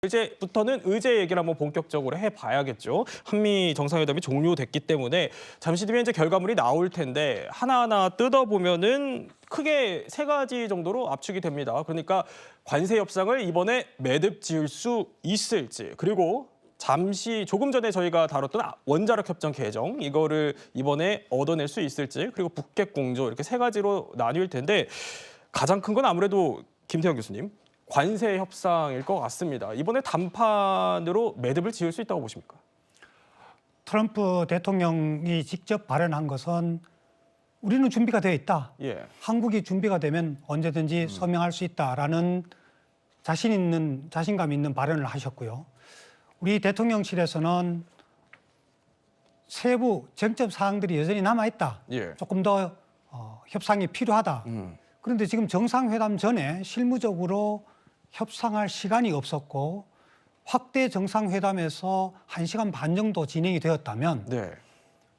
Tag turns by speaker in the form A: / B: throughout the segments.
A: 이제부터는 의제 얘기를 한번 본격적으로 해봐야겠죠. 한미 정상회담이 종료됐기 때문에 잠시 뒤에 이제 결과물이 나올 텐데 하나하나 뜯어보면은 크게 세 가지 정도로 압축이 됩니다. 그러니까 관세 협상을 이번에 매듭 지을 수 있을지, 그리고 잠시 조금 전에 저희가 다뤘던 원자력 협정 개정 이거를 이번에 얻어낼 수 있을지, 그리고 북핵 공조, 이렇게 세 가지로 나뉠 텐데 가장 큰 건 아무래도 김태형 교수님, 관세 협상일 것 같습니다. 이번에 단판으로 매듭을 지을 수 있다고 보십니까?
B: 트럼프 대통령이 직접 발언한 것은 우리는 준비가 되어 있다.
A: 예.
B: 한국이 준비가 되면 언제든지 서명할 수 있다라는 자신감 있는 발언을 하셨고요. 우리 대통령실에서는 세부 쟁점 사항들이 여전히 남아있다.
A: 예.
B: 조금 더 협상이 필요하다. 그런데 지금 정상회담 전에 실무적으로 협상할 시간이 없었고 확대 정상회담에서 1시간 반 정도 진행이 되었다면
A: 네.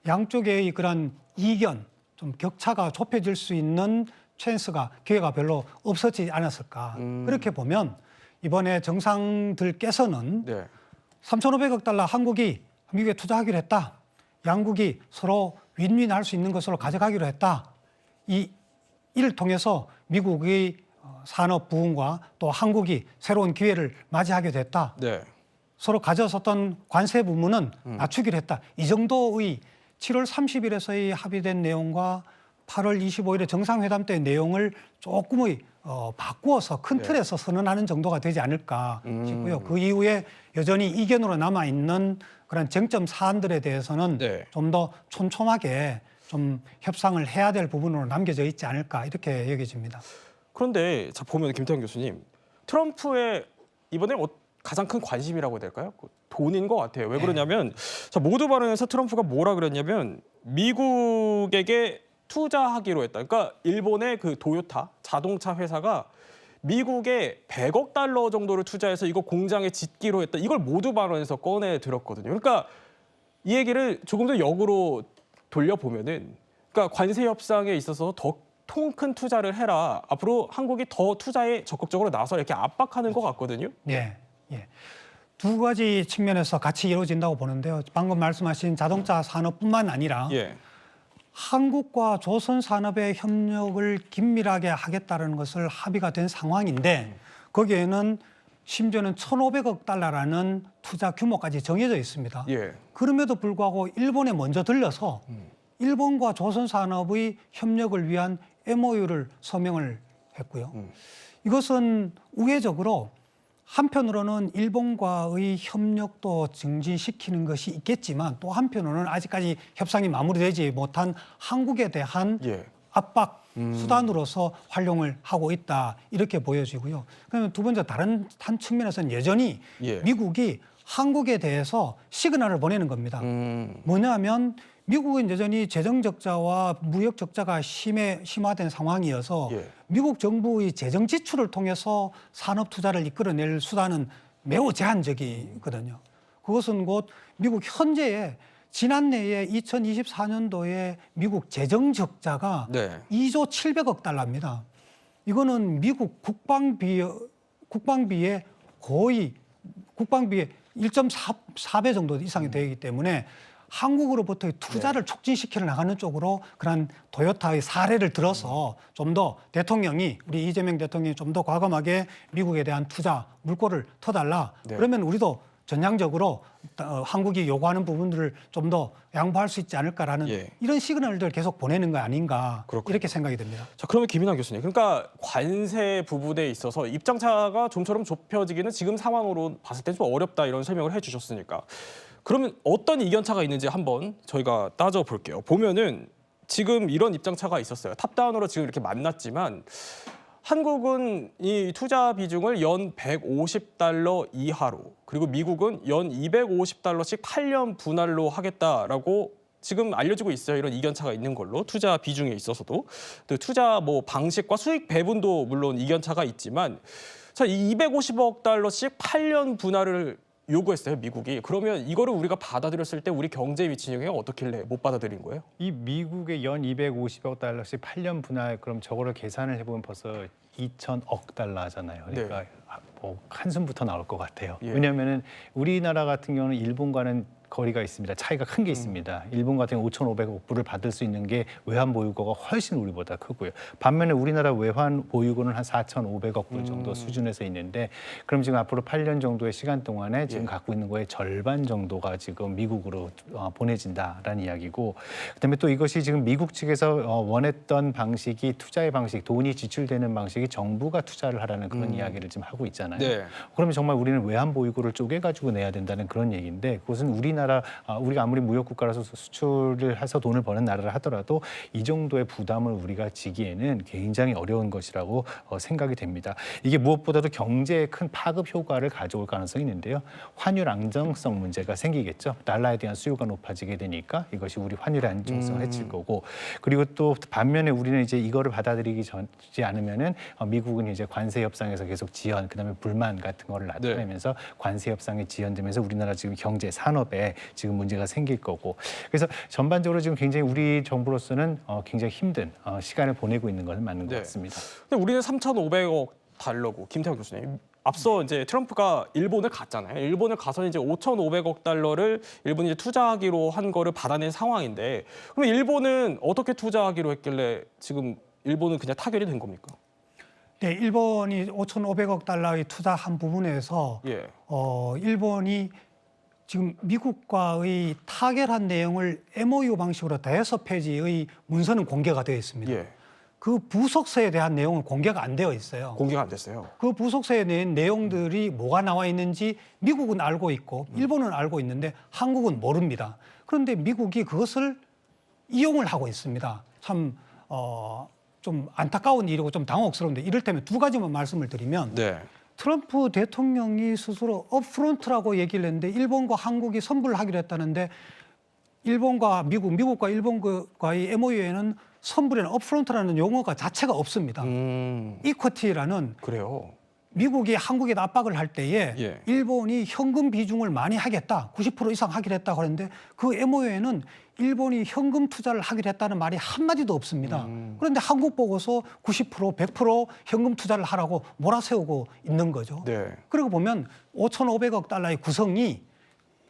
B: 양쪽의 그런 이견, 좀 격차가 좁혀질 수 있는 기회가 별로 없었지 않았을까. 그렇게 보면 이번에 정상들께서는
A: 네.
B: 3,500억 달러 한국이 미국에 투자하기로 했다. 양국이 서로 윈윈할 수 있는 것으로 가져가기로 했다. 이를 통해서 미국의 산업 부흥과 또 한국이 새로운 기회를 맞이하게 됐다.
A: 네.
B: 서로 가졌었던 관세 부분은 낮추기로 했다. 이 정도의 7월 30일에서의 합의된 내용과 8월 25일에 정상회담 때 내용을 조금의 바꾸어서 큰 틀에서 선언하는 정도가 되지 않을까 싶고요. 그 이후에 여전히 이견으로 남아있는 그런 쟁점 사안들에 대해서는
A: 네.
B: 좀 더 촘촘하게 좀 협상을 해야 될 부분으로 남겨져 있지 않을까 이렇게 여겨집니다.
A: 그런데 자 보면 김태형 교수님, 트럼프의 이번에 가장 큰 관심이라고 해야 될까요? 돈인 것 같아요. 왜 그러냐면 자, 모두 발언에서 트럼프가 뭐라 그랬냐면 미국에게 투자하기로 했다. 그러니까 일본의 그 도요타 자동차 회사가 미국에 100억 달러 정도를 투자해서 이거 공장에 짓기로 했다. 이걸 모두 발언에서 꺼내 들었거든요. 그러니까 이 얘기를 조금 더 역으로 돌려보면은, 그러니까 관세 협상에 있어서 더 통 큰 투자를 해라. 앞으로 한국이 더 투자에 적극적으로 나서 이렇게 압박하는 것 같거든요.
B: 예, 예. 두 가지 측면에서 같이 이루어진다고 보는데요. 방금 말씀하신 자동차 산업뿐만 아니라
A: 예.
B: 한국과 조선 산업의 협력을 긴밀하게 하겠다는 것을 합의가 된 상황인데 거기에는 심지어는 1,500억 달러라는 투자 규모까지 정해져 있습니다.
A: 예.
B: 그럼에도 불구하고 일본에 먼저 들려서 일본과 조선 산업의 협력을 위한 MOU를 서명을 했고요. 이것은 우회적으로 한편으로는 일본과의 협력도 증진시키는 것이 있겠지만 또 한편으로는 아직까지 협상이 마무리되지 못한 한국에 대한 압박 수단으로서 활용을 하고 있다 이렇게 보여지고요. 그러면 두 번째 다른 한 측면에서는 여전히 미국이 한국에 대해서 시그널을 보내는 겁니다. 뭐냐면 미국은 여전히 재정 적자와 무역 적자가 심화된 상황이어서 미국 정부의 재정 지출을 통해서 산업 투자를 이끌어낼 수단은 매우 제한적이거든요. 그것은 곧 미국 현재의 지난해에 2024년도에 미국 재정 적자가 2조 700억 달러입니다. 이거는 미국 국방비의 거의 1.4배 정도 이상이 되기 때문에 한국으로부터의 투자를 촉진시켜 나가는 쪽으로 그런 도요타의 사례를 들어서 좀 더 우리 이재명 대통령이 좀 더 과감하게 미국에 대한 투자 물꼬를 터달라. 그러면 우리도 전향적으로 한국이 요구하는 부분들을 좀 더 양보할 수 있지 않을까라는 이런 시그널들을 계속 보내는 거 아닌가 이렇게 생각이 듭니다.
A: 자, 그러면 김인환 교수님, 그러니까 관세 부분에 있어서 입장차가 좀처럼 좁혀지기는 지금 상황으로 봤을 때 좀 어렵다 이런 설명을 해주셨으니까 그러면 어떤 이견차가 있는지 한번 저희가 따져볼게요. 보면은 지금 이런 입장차가 있었어요. 탑다운으로 지금 이렇게 만났지만 한국은 이 투자 비중을 연 150달러 이하로, 그리고 미국은 연 250달러씩 8년 분할로 하겠다라고 지금 알려지고 있어요. 이런 이견차가 있는 걸로 투자 비중에 있어서도 또 투자 방식과 수익 배분도 물론 이견차가 있지만 자, 이 250억 달러씩 8년 분할을 요구했어요, 미국이. 그러면 이거를 우리가 받아들였을 때 우리 경제 위치형이 어떻길래 못 받아들인 거예요?
C: 이 미국의 연 250억 달러씩 8년 분할, 그럼 저거를 계산을 해보면 벌써 2,000억 달러잖아요. 그러니까 뭐 한숨부터 나올 것 같아요.
A: 예.
C: 왜냐하면은 우리나라 같은 경우는 일본과는 거리가 있습니다. 차이가 큰 게 있습니다. 일본 같은 경우 5,500억 불을 받을 수 있는 게 외환 보유고가 훨씬 우리보다 크고요. 반면에 우리나라 외환 보유고는 한 4,500억 불 정도 수준에서 있는데 그럼 지금 앞으로 8년 정도의 시간 동안에 지금 갖고 있는 거의 절반 정도가 지금 미국으로 보내진다라는 이야기고 그다음에 또 이것이 지금 미국 측에서 원했던 방식이 투자의 방식, 돈이 지출되는 방식이 정부가 투자를 하라는 그런 이야기를 지금 하고 있잖아요.
A: 네.
C: 그러면 정말 우리는 외환 보유고를 쪼개가지고 내야 된다는 그런 얘기인데 그것은 우리가 아무리 무역 국가라서 수출을 해서 돈을 버는 나라를 하더라도 이 정도의 부담을 우리가 지기에는 굉장히 어려운 것이라고 생각이 됩니다. 이게 무엇보다도 경제에 큰 파급 효과를 가져올 가능성이 있는데요. 환율 안정성 문제가 생기겠죠. 달러에 대한 수요가 높아지게 되니까 이것이 우리 환율의 안정성을 해칠 거고 그리고 또 반면에 우리는 이제 이거를 받아들이지 않으면은 미국은 이제 관세 협상에서 계속 지연, 그다음에 불만 같은 거를 나타내면서 관세 협상이 지연되면서 우리나라 지금 경제 산업에 지금 문제가 생길 거고 그래서 전반적으로 지금 굉장히 우리 정부로서는 굉장히 힘든 시간을 보내고 있는 것은 맞는 것 같습니다.
A: 근데 우리는 3,500억 달러고 김태형 교수님. 앞서 이제 트럼프가 일본을 갔잖아요. 일본을 가서 이제 5,500억 달러를 일본이 이제 투자하기로 한 거를 받아낸 상황인데 그러면 일본은 어떻게 투자하기로 했길래 지금 일본은 그냥 타결이 된 겁니까?
B: 네, 일본이 5,500억 달러의 투자한 부분에서
A: 예.
B: 일본이 지금 미국과의 타결한 내용을 MOU 방식으로 5페이지의 문서는 공개가 되어 있습니다.
A: 예.
B: 그 부속서에 대한 내용은 공개가 안 되어 있어요.
A: 공개가 안 됐어요.
B: 그 부속서에 낸 내용들이 뭐가 나와 있는지 미국은 알고 있고 일본은 알고 있는데 한국은 모릅니다. 그런데 미국이 그것을 이용을 하고 있습니다. 참 좀 안타까운 일이고 좀 당혹스러운데 이를테면 두 가지만 말씀을 드리면
A: 네.
B: 트럼프 대통령이 스스로 업프론트라고 얘기를 했는데 일본과 한국이 선불을 하기로 했다는데 일본과 미국과 일본과의 MOU에는 선불에는 업프론트라는 용어가 자체가 없습니다. 이쿼티라는
A: 그래요.
B: 미국이 한국에 압박을 할 때에
A: 예.
B: 일본이 현금 비중을 많이 하겠다, 90% 이상 하기로 했다고 하는데 그 MOU에는 일본이 현금 투자를 하기로 했다는 말이 한마디도 없습니다. 그런데 한국 보고서 90%, 100% 현금 투자를 하라고 몰아세우고 있는 거죠.
A: 네.
B: 그러고 보면 5,500억 달러의 구성이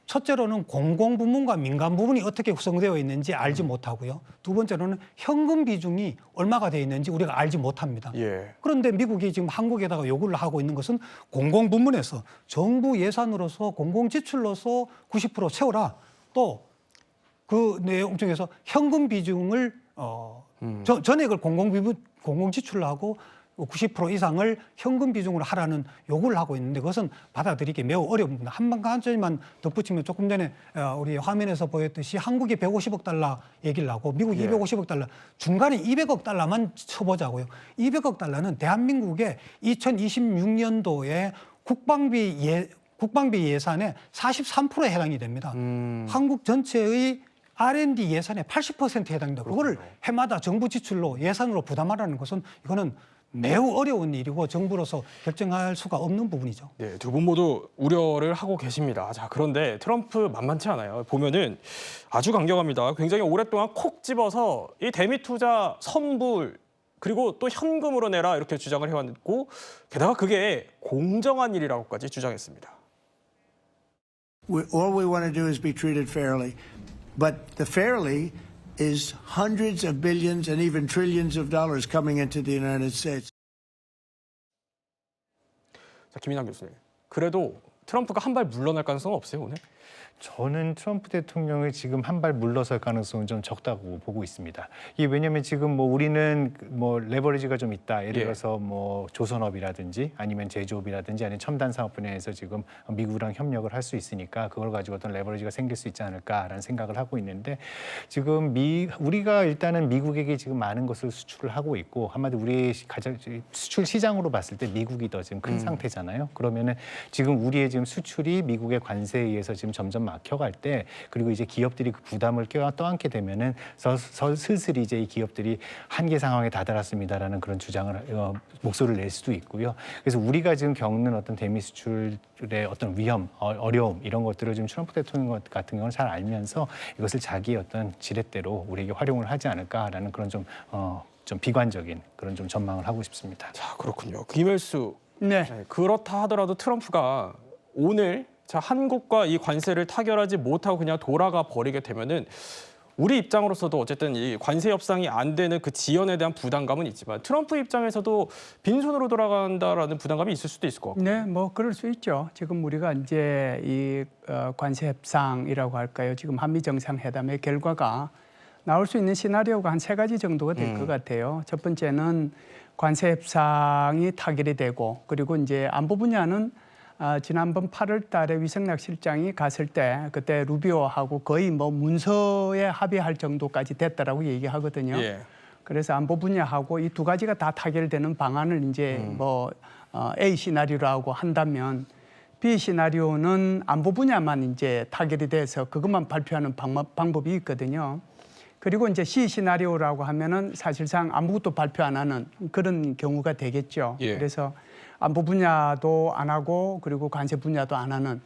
B: 첫째로는 공공부문과 민간 부문이 어떻게 구성되어 있는지 알지 못하고요. 두 번째로는 현금 비중이 얼마가 되어 있는지 우리가 알지 못합니다.
A: 예.
B: 그런데 미국이 지금 한국에다가 요구를 하고 있는 것은 공공부문에서 정부 예산으로서 공공지출로서 90% 채워라. 또 그 내용 중에서 현금 비중을 전액을 공공지출로 하고 90% 이상을 현금 비중으로 하라는 요구를 하고 있는데 그것은 받아들이기 매우 어렵습니다. 한 가지만 덧붙이면 조금 전에 우리 화면에서 보였듯이 한국이 150억 달러 얘기를 하고 미국이 250억 달러, 중간에 200억 달러만 쳐보자고요. 200억 달러는 대한민국의 2026년도에 국방비 예산의 43%에 해당이 됩니다. 한국 전체의 R&D 예산의 80%에 해당된다. 그거를 해마다 정부 지출로 예산으로 부담하라는 것은 이거는 매우 어려운 일이고 정부로서 결정할 수가 없는 부분이죠.
A: 네, 두 분 모두 우려를 하고 계십니다. 자, 그런데 트럼프 만만치 않아요. 보면은 아주 강경합니다. 굉장히 오랫동안 콕 집어서 이 대미 투자 선불 그리고 또 현금으로 내라 이렇게 주장을 해왔고 게다가 그게 공정한 일이라고까지 주장했습니다.
D: All we want to do is be treated fairly. But the fairly is hundreds of billions and even trillions of dollars coming into the United States.
A: 자, 김인환 교수님. 그래도 트럼프가 한 발 물러날 가능성은 없어요, 오늘?
C: 저는 트럼프 대통령이 지금 한 발 물러설 가능성은 좀 적다고 보고 있습니다. 이게 왜냐하면 지금 뭐 우리는 뭐 레버리지가 좀 있다. 예를 들어서 뭐 조선업이라든지 아니면 제조업이라든지 아니면 첨단 사업 분야에서 지금 미국이랑 협력을 할 수 있으니까 그걸 가지고 어떤 레버리지가 생길 수 있지 않을까라는 생각을 하고 있는데 지금 우리가 일단은 미국에게 지금 많은 것을 수출을 하고 있고 한마디로 우리의 가장 수출 시장으로 봤을 때 미국이 더 지금 큰 상태잖아요. 그러면은 지금 우리의 지금 수출이 미국의 관세에 의해서 지금 점점 막혀갈 때 그리고 이제 기업들이 그 부담을 껴안게 되면은 슬슬 이제 이 기업들이 한계 상황에 다다랐습니다라는 그런 주장을 목소리를 낼 수도 있고요. 그래서 우리가 지금 겪는 어떤 대미 수출의 어떤 위험, 어려움 이런 것들을 지금 트럼프 대통령 같은 경우는 잘 알면서 이것을 자기의 어떤 지렛대로 우리에게 활용을 하지 않을까라는 그런 좀 비관적인 그런 좀 전망을 하고 싶습니다.
A: 자, 그렇군요. 김일수
E: 네.
A: 네, 그렇다 하더라도 트럼프가 오늘 자 한국과 이 관세를 타결하지 못하고 그냥 돌아가 버리게 되면은 우리 입장으로서도 어쨌든 이 관세 협상이 안 되는 그 지연에 대한 부담감은 있지만 트럼프 입장에서도 빈손으로 돌아간다라는 부담감이 있을 수도 있을 것 같고.
E: 네, 뭐 그럴 수 있죠. 지금 우리가 이제 이 관세 협상이라고 할까요? 지금 한미 정상회담의 결과가 나올 수 있는 시나리오가 한 3가지 정도가 될 것 같아요. 첫 번째는 관세 협상이 타결이 되고, 그리고 이제 안보 분야는 지난번 8월 달에 위성락 실장이 갔을 때 그때 루비오하고 거의 뭐 문서에 합의할 정도까지 됐다라고 얘기하거든요.
A: 예.
E: 그래서 안보 분야하고 이 2가지가 다 타결되는 방안을 이제 뭐 A 시나리오라고 한다면, B 시나리오는 안보 분야만 이제 타결이 돼서 그것만 발표하는 방법이 있거든요. 그리고 이제 C 시나리오라고 하면은 사실상 아무것도 발표 안 하는 그런 경우가 되겠죠.
A: 예.
E: 그래서 안보 분야도 안 하고 그리고 관세 분야도 안 하는,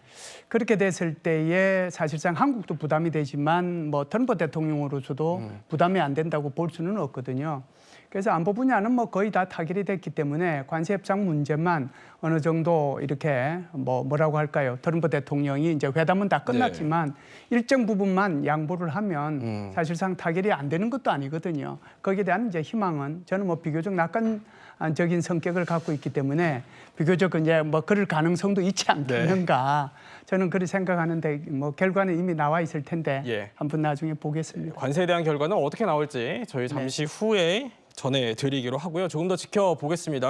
E: 그렇게 됐을 때에 사실상 한국도 부담이 되지만 뭐 트럼프 대통령으로서도 부담이 안 된다고 볼 수는 없거든요. 그래서 안보 분야는 뭐 거의 다 타결이 됐기 때문에 관세 협상 문제만 어느 정도 이렇게 뭐라고 할까요? 트럼프 대통령이 이제 회담은 다 끝났지만 일정 부분만 양보를 하면 사실상 타결이 안 되는 것도 아니거든요. 거기에 대한 이제 희망은 저는 뭐 비교적 낙관적인 성격을 갖고 있기 때문에 비교적 이제 뭐 그럴 가능성도 있지 않겠는가. 저는 그렇게 생각하는데 뭐 결과는 이미 나와 있을 텐데 한번 나중에 보겠습니다.
A: 관세에 대한 결과는 어떻게 나올지 저희 잠시 후에 전해드리기로 하고요. 조금 더 지켜보겠습니다.